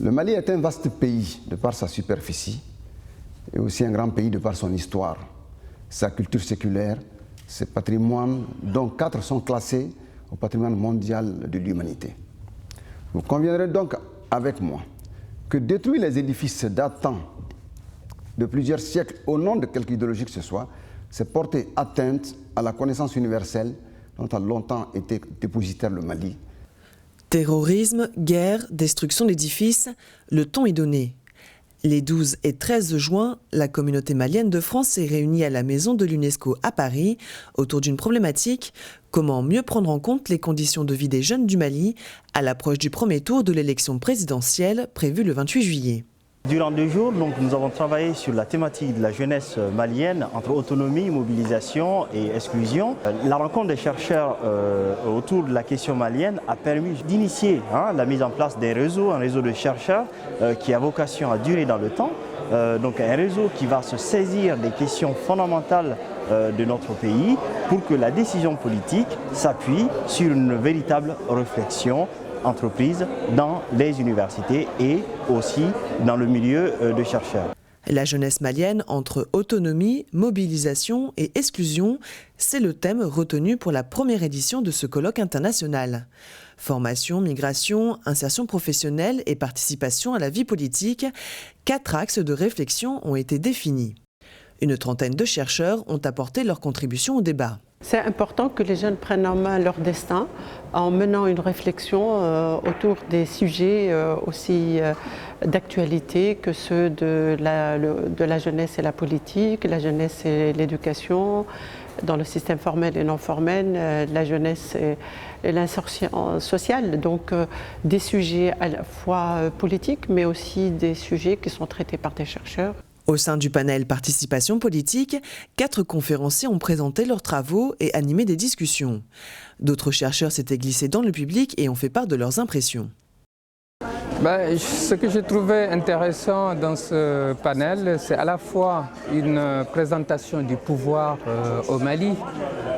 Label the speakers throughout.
Speaker 1: Le Mali est un vaste pays de par sa superficie et aussi un grand pays de par son histoire, sa culture séculaire, ses patrimoines, dont 4 sont classés au patrimoine mondial de l'humanité. Vous conviendrez donc avec moi que détruire les édifices datant de plusieurs siècles au nom de quelque idéologie que ce soit, c'est porter atteinte à la connaissance universelle dont a longtemps été dépositaire le Mali.
Speaker 2: Terrorisme, guerre, destruction d'édifices, le ton est donné. Les 12 et 13 juin, la communauté malienne de France s'est réunie à la maison de l'UNESCO à Paris autour d'une problématique: comment mieux prendre en compte les conditions de vie des jeunes du Mali à l'approche du premier tour de l'élection présidentielle prévue le 28 juillet.
Speaker 3: Durant 2 jours, nous avons travaillé sur la thématique de la jeunesse malienne entre autonomie, mobilisation et exclusion. La rencontre des chercheurs autour de la question malienne a permis d'initier la mise en place des réseaux, un réseau de chercheurs qui a vocation à durer dans le temps. Donc un réseau qui va se saisir des questions fondamentales de notre pays pour que la décision politique s'appuie sur une véritable réflexion entreprise dans les universités et aussi dans le milieu de chercheurs.
Speaker 2: La jeunesse malienne entre autonomie, mobilisation et exclusion, c'est le thème retenu pour la première édition de ce colloque international. Formation, migration, insertion professionnelle et participation à la vie politique, 4 axes de réflexion ont été définis. Une trentaine de chercheurs ont apporté leur contribution au débat.
Speaker 4: C'est important que les jeunes prennent en main leur destin en menant une réflexion autour des sujets aussi d'actualité que ceux de la jeunesse et la politique, la jeunesse et l'éducation, dans le système formel et non formel, la jeunesse et l'insertion sociale. Donc des sujets à la fois politiques mais aussi des sujets qui sont traités par des chercheurs.
Speaker 2: Au sein du panel Participation politique, 4 conférenciers ont présenté leurs travaux et animé des discussions. D'autres chercheurs s'étaient glissés dans le public et ont fait part de leurs impressions.
Speaker 5: Ce que j'ai trouvé intéressant dans ce panel, c'est à la fois une présentation du pouvoir au Mali,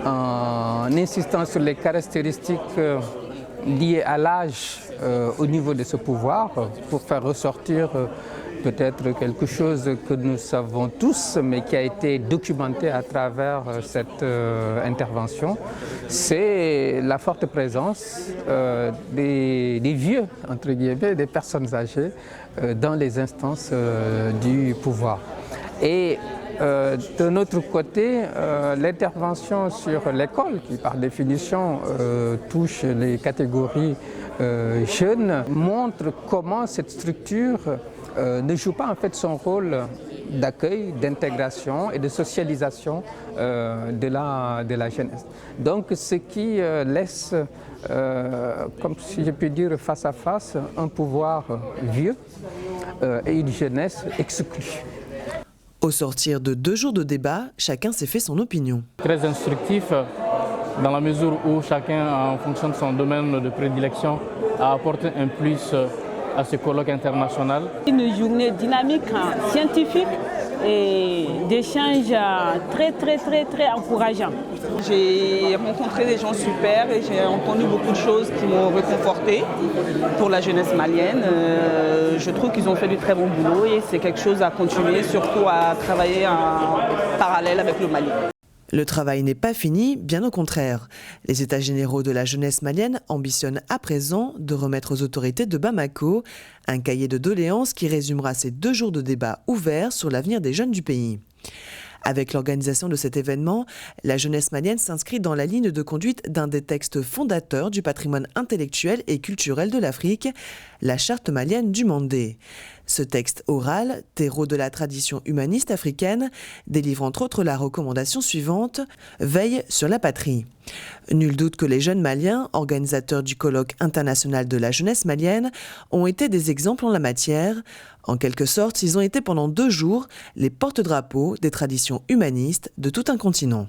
Speaker 5: en insistant sur les caractéristiques liées à l'âge au niveau de ce pouvoir, pour faire ressortir peut-être quelque chose que nous savons tous, mais qui a été documenté à travers cette intervention. C'est la forte présence des vieux, entre guillemets, des personnes âgées dans les instances du pouvoir. Et de notre côté, l'intervention sur l'école, qui par définition touche les catégories jeunes, montre comment cette structure ne joue pas en fait son rôle d'accueil, d'intégration et de socialisation de la jeunesse. Donc ce qui laisse, comme si je puis dire face à face, un pouvoir vieux et une jeunesse exclue.
Speaker 2: Au sortir de 2 jours de débat, chacun s'est fait son opinion.
Speaker 6: Très instructif dans la mesure où chacun, en fonction de son domaine de prédilection, a apporté un plus à ce colloque international.
Speaker 7: Une journée dynamique, scientifique et d'échanges très encourageants.
Speaker 8: J'ai rencontré des gens super et j'ai entendu beaucoup de choses qui m'ont réconforté pour la jeunesse malienne. Je trouve qu'ils ont fait du très bon boulot et c'est quelque chose à continuer, surtout à travailler en parallèle avec le Mali.
Speaker 2: Le travail n'est pas fini, bien au contraire. Les États généraux de la jeunesse malienne ambitionnent à présent de remettre aux autorités de Bamako un cahier de doléances qui résumera ces 2 jours de débat ouverts sur l'avenir des jeunes du pays. Avec l'organisation de cet événement, la jeunesse malienne s'inscrit dans la ligne de conduite d'un des textes fondateurs du patrimoine intellectuel et culturel de l'Afrique, la Charte malienne du Mandé. Ce texte oral, terreau de la tradition humaniste africaine, délivre entre autres la recommandation suivante: veille sur la patrie. Nul doute que les jeunes maliens, organisateurs du colloque international de la jeunesse malienne, ont été des exemples en la matière. En quelque sorte, ils ont été pendant 2 jours les porte-drapeaux des traditions humanistes de tout un continent.